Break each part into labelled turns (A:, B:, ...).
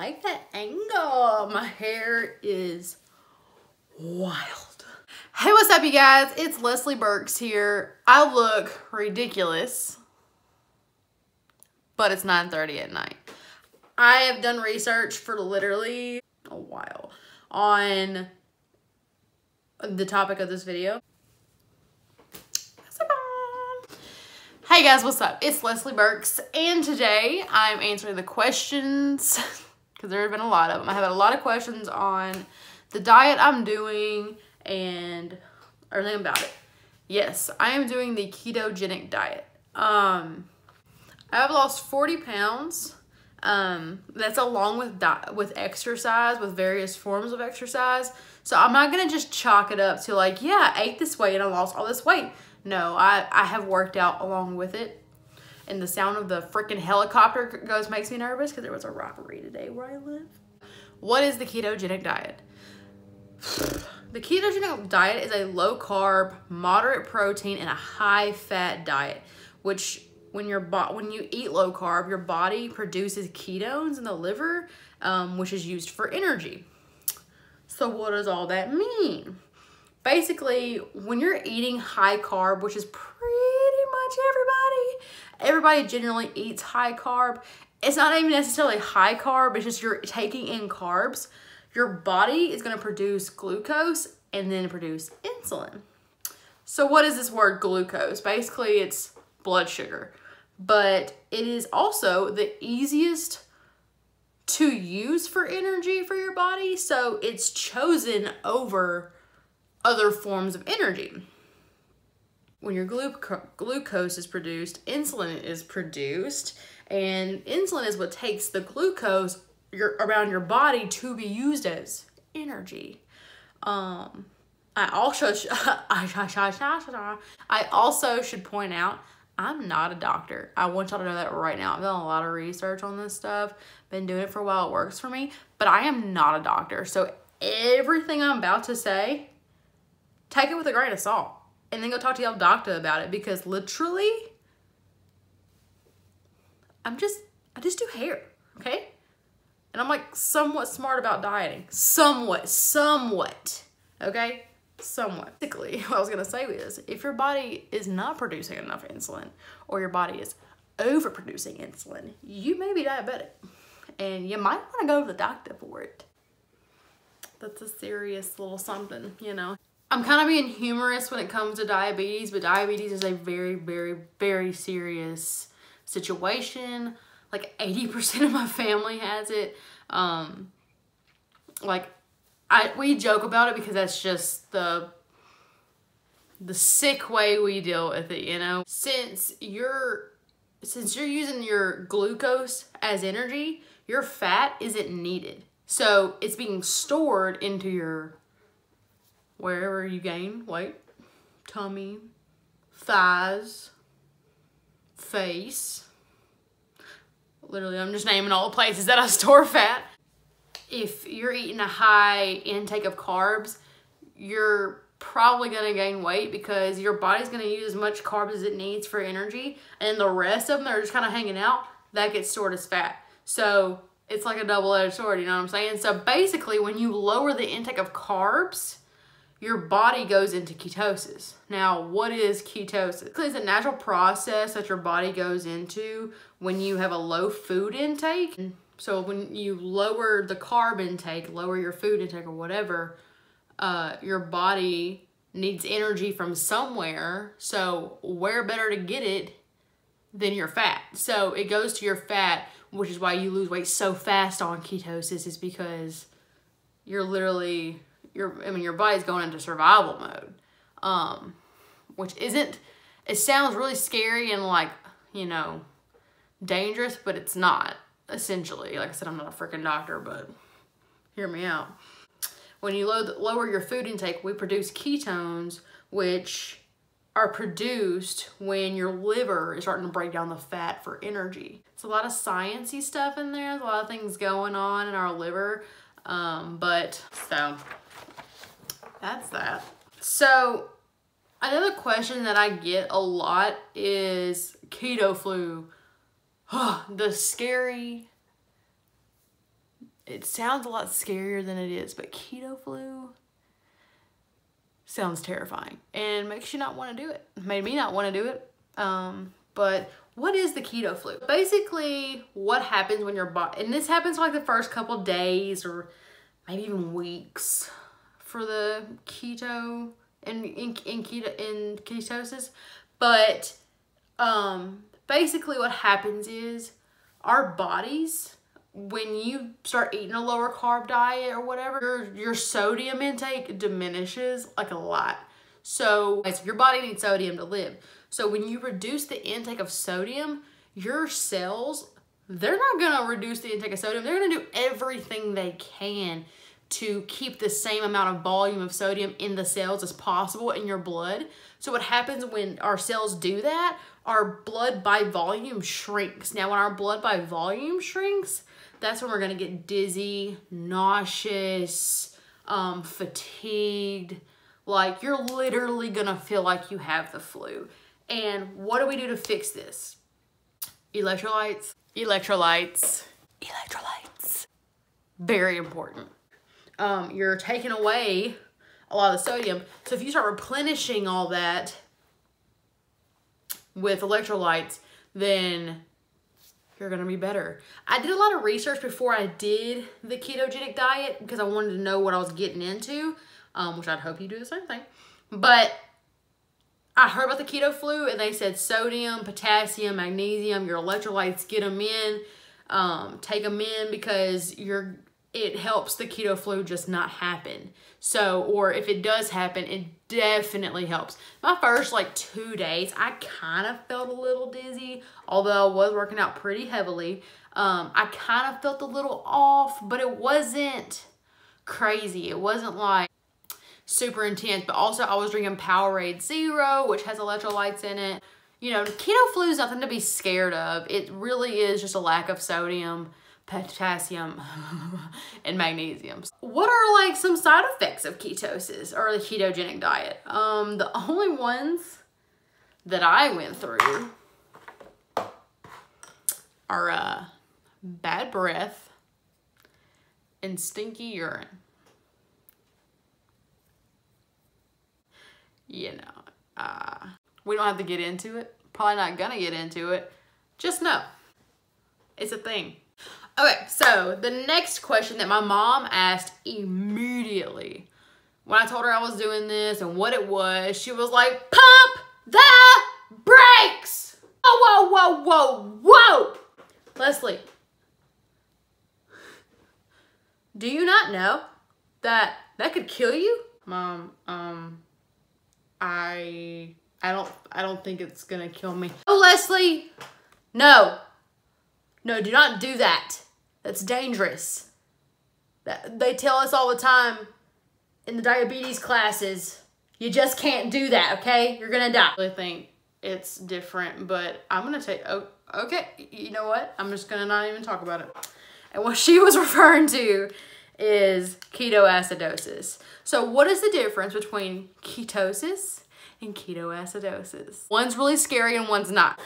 A: like that angle. My hair is wild. Hey, what's up, you guys? It's Leslie Burks here. I look ridiculous, but it's 9:30 at night. I have done research for literally a while on the topic of this video. Hey guys, what's up? It's Leslie Burks, and today I'm answering the questions, because there have been a lot of them. I have a lot of questions on the diet I'm doing and everything about it. Yes, I am doing the ketogenic diet. I have lost 40 pounds. That's along with exercise, with various forms of exercise. So I'm not going to just chalk it up to like, yeah, I ate this weight and I lost all this weight. No, I have worked out along with it. And the sound of the freaking helicopter makes me nervous because there was a robbery today where I live. What is the ketogenic diet? The ketogenic diet is a low carb, moderate protein, and a high fat diet, which when you eat low carb, your body produces ketones in the liver, which is used for energy. So what does all that mean? Basically, when you're eating high carb, which is pretty much everybody generally eats high carb. It's not even necessarily high carb, it's just you're taking in carbs. Your body is going to produce glucose and then produce insulin. So what is this word glucose? Basically, it's blood sugar. But it is also the easiest to use for energy for your body. So it's chosen over other forms of energy. When your glucose is produced, insulin is produced, and insulin is what takes the glucose around your body to be used as energy. I also should point out, I'm not a doctor. I want y'all to know that right now. I've done a lot of research on this stuff, been doing it for a while, it works for me, but I am not a doctor. So everything I'm about to say, take it with a grain of salt and then go talk to your doctor about it, because literally, I just do hair, okay? And I'm like somewhat smart about dieting. Somewhat, okay? Somewhat. Basically, what I was gonna say is, if your body is not producing enough insulin, or your body is overproducing insulin, you may be diabetic. And you might wanna go to the doctor for it. That's a serious little something, you know? I'm kind of being humorous when it comes to diabetes, but diabetes is a very, very, very serious situation. Like 80% of my family has it. We joke about it because that's just the sick way we deal with it, you know? Since you're using your glucose as energy, your fat isn't needed. So it's being stored into your wherever you gain weight, tummy, thighs, face. Literally, I'm just naming all the places that I store fat. If you're eating a high intake of carbs, you're probably gonna gain weight because your body's gonna use as much carbs as it needs for energy, and the rest of them that are just kind of hanging out, that gets stored as fat. So it's like a double-edged sword, you know what I'm saying? So basically, when you lower the intake of carbs, your body goes into ketosis. Now, what is ketosis? It's a natural process that your body goes into when you have a low food intake. So when you lower the carb intake, lower your food intake or whatever, your body needs energy from somewhere. So where better to get it than your fat? So it goes to your fat, which is why you lose weight so fast on ketosis, is because you're literally... your body's going into survival mode, which isn't, it sounds really scary and like, you know, dangerous, but it's not, essentially. Like I said, I'm not a freaking doctor, but hear me out. When you lower your food intake, we produce ketones, which are produced when your liver is starting to break down the fat for energy. It's a lot of sciencey stuff in there. There's a lot of things going on in our liver, so that's that. So another question that I get a lot is keto flu. The scary it sounds a lot scarier than it is, but keto flu sounds terrifying and makes you not want to do it. Made me not want to do it. But what is the keto flu? Basically, what happens when your body, and this happens like the first couple days or maybe even weeks for the keto and in ketosis. But basically what happens is our bodies, when you start eating a lower carb diet or whatever, your sodium intake diminishes like a lot. So your body needs sodium to live. So when you reduce the intake of sodium, your cells, they're not gonna reduce the intake of sodium. They're gonna do everything they can to keep the same amount of volume of sodium in the cells as possible in your blood. So what happens when our cells do that, our blood by volume shrinks. Now when our blood by volume shrinks, that's when we're gonna get dizzy, nauseous, fatigued. Like you're literally gonna feel like you have the flu. And what do we do to fix this? Electrolytes, electrolytes, electrolytes. Very important. You're taking away a lot of the sodium. So if you start replenishing all that with electrolytes, then you're gonna be better. I did a lot of research before I did the ketogenic diet because I wanted to know what I was getting into, which I'd hope you do the same thing. But I heard about the keto flu and they said sodium, potassium, magnesium, your electrolytes, get them in, take them in because it helps the keto flu just not happen. So, or if it does happen, it definitely helps. My first like 2 days, I kind of felt a little dizzy, although I was working out pretty heavily. I kind of felt a little off, but it wasn't crazy. It wasn't like super intense, but also I was drinking Powerade Zero, which has electrolytes in it. You know, keto flu is nothing to be scared of. It really is just a lack of sodium, potassium, and magnesium. What are like some side effects of ketosis or the ketogenic diet? The only ones that I went through are bad breath and stinky urine. You know, we don't have to get into it. Probably not gonna get into it. Just know, it's a thing. Okay, so the next question that my mom asked immediately when I told her I was doing this and what it was, she was like, pump the brakes! Whoa, whoa, whoa, whoa! Leslie, do you not know that could kill you? Mom, I don't think it's gonna kill me. Oh, Leslie, no, do not do that. That's dangerous. They tell us all the time in the diabetes classes, you just can't do that, okay? You're gonna die. I really think it's different, but I'm gonna take, oh, okay, you know what? I'm just gonna not even talk about it. And what she was referring to is ketoacidosis. So what is the difference between ketosis and ketoacidosis? One's really scary and one's not.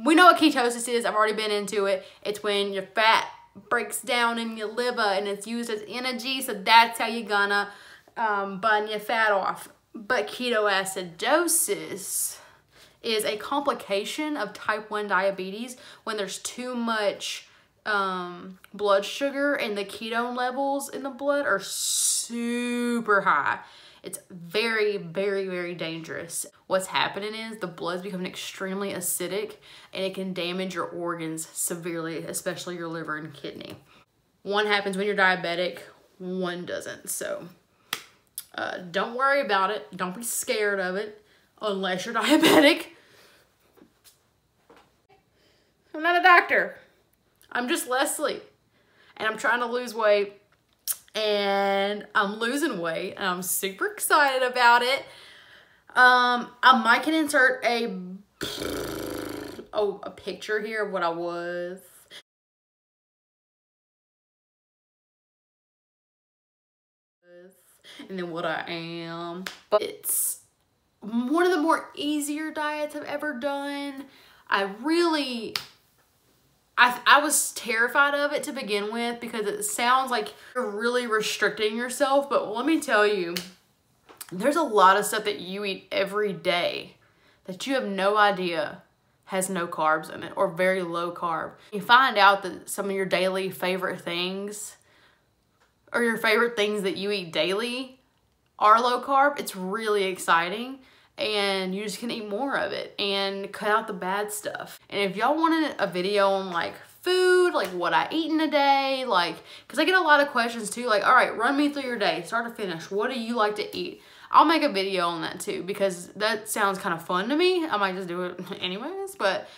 A: We know what ketosis is. I've already been into it. It's when your fat breaks down in your liver and it's used as energy, so that's how you're gonna burn your fat off. But ketoacidosis is a complication of type 1 diabetes when there's too much blood sugar and the ketone levels in the blood are super high. It's very, very, very dangerous. What's happening is the blood's becoming extremely acidic and it can damage your organs severely, especially your liver and kidney. One happens when you're diabetic, one doesn't. So don't worry about it. Don't be scared of it unless you're diabetic. I'm not a doctor. I'm just Leslie and I'm trying to lose weight. And I'm losing weight and I'm super excited about it. I might can insert a picture here of what I was. And then what I am. But it's one of the more easier diets I've ever done. I I was terrified of it to begin with because it sounds like you're really restricting yourself. But let me tell you, there's a lot of stuff that you eat every day that you have no idea has no carbs in it or very low carb. You find out that some of your daily favorite things or your favorite things that you eat daily are low carb. It's really exciting, and you just can eat more of it and cut out the bad stuff. And if y'all wanted a video on like food, like what I eat in a day, like, because I get a lot of questions too, like, all right, run me through your day, start to finish. What do you like to eat? I'll make a video on that too, because that sounds kind of fun to me. I might just do it anyways, but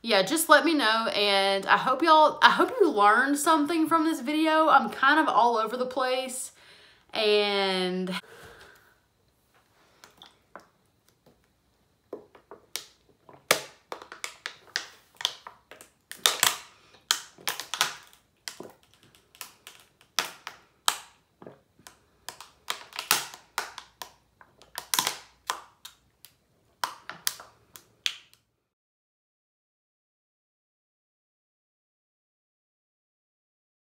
A: yeah, just let me know. And I hope you learned something from this video. I'm kind of all over the place, and